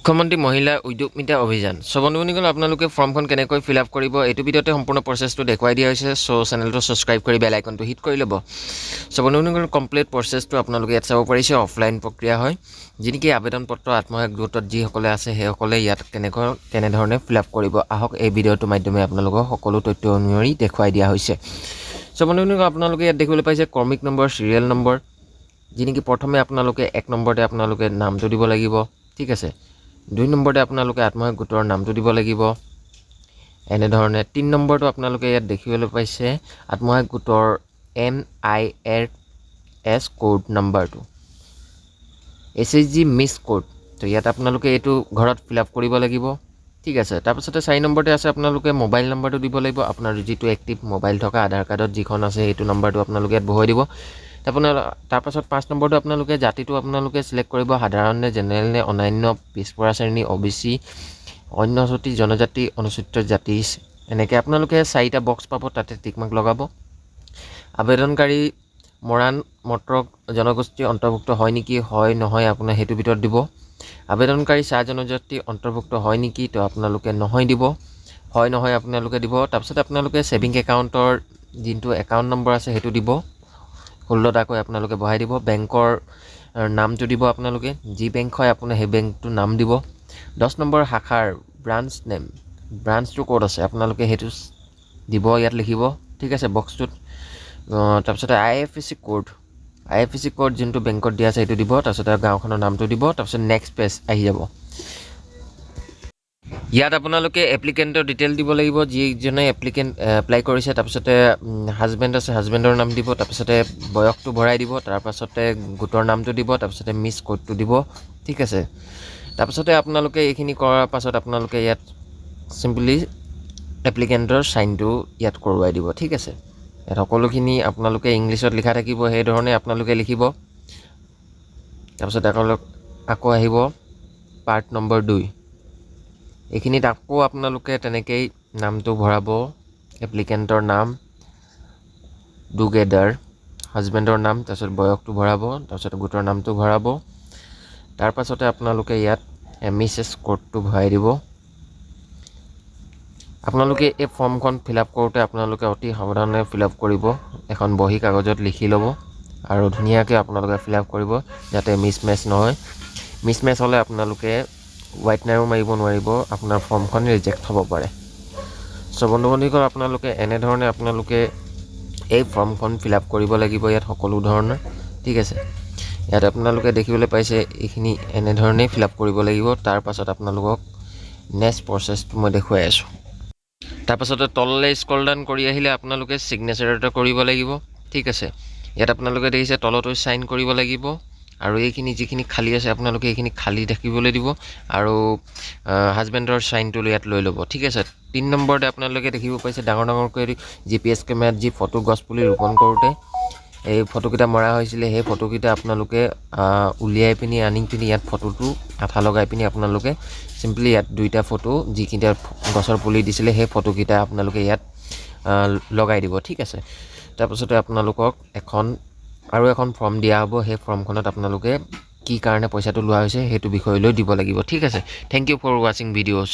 মুখ্যমন্ত্ৰী মহিলা উদ্যোমিতা অভিযান। সো বন্ধুসকল আপোনালোকে ফৰ্মখন কেনেকৈ ফিল আপ কৰিব এইটো ভিডিঅ'তে সম্পূৰ্ণ প্ৰচেছটো দেখুৱাই দিয়া হৈছে। সো চেনেলটো ছাবস্ক্ৰাইব কৰি বেল আইকনটো হিট কৰি ল'ব। সো বন্ধুসকল কমপ্লিট প্ৰচেছটো আপোনালোকে ইয়াত চাব পাৰিছে। অফলাইন প্ৰক্ৰিয়া হয়, যি নেকি আবেদন পত্ৰ আত্মসহায়ক গোটত যিসকলে আছে সেইসকলে ইয়াত কেনেধৰণে ফিল আপ কৰিব আহক এই ভিডিঅ'টোৰ মাধ্যমে আপোনালোকক সকলো তথ্য অনুসৰি দেখুৱাই দিয়া হৈছে। সো বন্ধুসকল আপোনালোকে ইয়াত দেখিবলৈ পাইছে ক্ৰমিক নম্বৰ, চিৰিয়েল নম্বৰ, যি নেকি প্ৰথমে আপোনালোকে 1 নম্বৰতে আপোনালোকে নামটো দিব লাগিব, ঠিক আছে। 2 নম্বৰতে আপোনালোকে আত্মসহায়ক গোটৰ নামটো দিব লাগিব এনেধৰণে। 3 নম্বৰটো আপোনালোকে ইয়াত দেখিবলৈ পাইছে আত্মসহায়ক গোটৰ NIRS কোড নম্বৰটো, SHG মিছ কোড। তো ইয়াত আপোনালোকে এইটো ঘৰত ফিল আপ কৰিব লাগিব, ঠিক আছে। তাৰপিছতে 4 নম্বৰতে আছে আপোনালোকে মোবাইল নম্বৰটো দিব লাগিব, আপোনাৰ যিটো এক্টিভ মোবাইল থকা আধাৰ কাৰ্ডত যিখন আছে সেইটো নম্বৰটো আপোনালোকে ইয়াত বহুৱাই দিব। তাৰপাছত 5 নম্বৰটো আপোনালোকে জাতিটো আপোনালোকে চিলেক্ট কৰিব, সাধাৰণ নে, জেনেৰেল নে, অন্যান্য, পিছপৰা শ্ৰেণী, OBC, অনুসূচিত জনজাতি, অনুসূচিত জাতি, এনেকৈ আপোনালোকে 4টা বক্স পাব, তাতে টিকমাৰ্ক লগাব। আবেদনকাৰী মৰাণ মট্ৰক জনগোষ্ঠী অন্তৰ্ভুক্ত হয় নেকি, হয় নহয় আপোনাৰ সেইটো ভিতৰত দিব। আবেদনকাৰী চাহ জনজাতি অন্তৰ্ভুক্ত হয় নেকি, তো আপোনালোকে নহয় দিব, হয় নহয় আপোনালোকে দিব। তাৰপিছত আপোনালোকে ছেভিং একাউণ্টৰ যোনটো একাউণ্ট নম্বৰ আছে সেইটো দিব, 16টাকৈ আপোনালোকে বহাই দিব। বেংকৰ নামটো দিব, আপোনালোকে যি বেংক হয় আপোনাৰ সেই বেংকটোৰ নাম দিব। 10 নম্বৰ শাখাৰ ব্ৰাঞ্চ নেম, ব্ৰাঞ্চটো ক'ত আছে আপোনালোকে সেইটো দিব, ইয়াত লিখিব, ঠিক আছে বক্সটোত। তাৰপিছতে IFSC কোড যোনটো বেংকত দিয়া আছে সেইটো দিব। তাৰপিছতে গাঁওখনৰ নামটো দিব। তাৰপিছত নেক্সট পেজ আহি যাব। ইয়াত আপোনালোকে এপ্লিকেণ্টৰ ডিটেইল দিব লাগিব, যিজনে এপ্লাই কৰিছে। তাৰপিছতে হাজবেণ্ড আছে, হাজবেণ্ডৰ নাম দিব। তাৰপিছতে বয়সটো ভৰাই দিব। তাৰপাছতে গোটৰ নামটো দিব। তাৰপিছতে মিছ কোডটো দিব, ঠিক আছে। তাৰপিছতে আপোনালোকে এইখিনি কৰাৰ পাছত আপোনালোকে ইয়াত চিম্পলি এপ্লিকেণ্টৰ চাইনটো ইয়াত কৰোৱাই দিব, ঠিক আছে। ইয়াত সকলোখিনি আপোনালোকে ইংলিছত লিখা থাকিব, সেইধৰণে আপোনালোকে লিখিব। তাৰপিছত আকৌ আহিব পাৰ্ট নম্বৰ 2। এইখিনিত আকৌ আপোনালোকে তেনেকেই নামটো ভৰাব, এপ্লিকেণ্টৰ নাম, টুগেডাৰ, হাজবেণ্ডৰ নাম, তাৰপিছত বয়সটো ভৰাব, তাৰপিছত গোটৰ নামটো ভৰাব। তাৰপাছতে আপোনালোকে ইয়াত MSS কোডটো ভৰাই দিব। আপোনালোকে এই ফৰ্মখন ফিল আপ কৰোঁতে আপোনালোকে অতি সাৱধানে ফিল আপ কৰিব, এখন বহী কাগজত লিখি ল'ব আৰু ধুনীয়াকৈ আপোনালোকে ফিল আপ কৰিব যাতে মিছমেচ নহয়। মিছমেচ হ'লে আপোনালোকে হোৱাইটনাৰো মাৰিব নোৱাৰিব, আপোনাৰ ফৰ্মখন ৰিজেক্ট হ'ব পাৰে। চ' বন্ধুসকল আপোনালোকে এনেধৰণে আপোনালোকে এই ফৰ্মখন ফিল আপ কৰিব লাগিব ইয়াত সকলো ধৰণৰ, ঠিক আছে। ইয়াত আপোনালোকে দেখিবলৈ পাইছে এইখিনি এনেধৰণেই ফিল আপ কৰিব লাগিব। তাৰপাছত আপোনালোকক নেক্সট প্ৰচেছটো মই দেখুৱাই আছোঁ। তাৰপাছতে তললৈ স্ক্ৰল ডাউন কৰি আহিলে আপোনালোকে ছিগনেচাৰ এটা কৰিব লাগিব, ঠিক আছে। ইয়াত আপোনালোকে দেখিছে তলতো চাইন কৰিব লাগিব আৰু এইখিনি যিখিনি খালী আছে আপোনালোকে এইখিনি খালী দেখিবলৈ দিব আৰু হাজবেণ্ডৰ চাইনটো ইয়াত লৈ ল'ব, ঠিক আছে। 3 নম্বৰতে আপোনালোকে দেখিব পাইছে ডাঙৰকৈ GPS কেমেৰাত যি ফটো গছপুলি ৰোপণ কৰোঁতে এই ফটোকেইটা মৰা হৈছিলে, সেই ফটোকেইটা আপোনালোকে উলিয়াই পিনি আনি পিনি ইয়াত ফটোটো আঠা লগাই পিনি আপোনালোকে চিম্পলি ইয়াত 2টা ফটো যিকেইটা গছৰ পুলি দিছিলে সেই ফটোকেইটা আপোনালোকে ইয়াত লগাই দিব, ঠিক আছে। তাৰপিছতে আপোনালোকক আৰু এখন ফৰ্ম দিয়া হ'ব, সেই ফৰ্মখনত আপোনালোকে কি কাৰণে পইচাটো লোৱা হৈছে সেইটো বিষয় লৈ দিব লাগিব, ঠিক আছে। থেংক ইউ ফৰ ৱাচিং ভিডিঅ'ছ।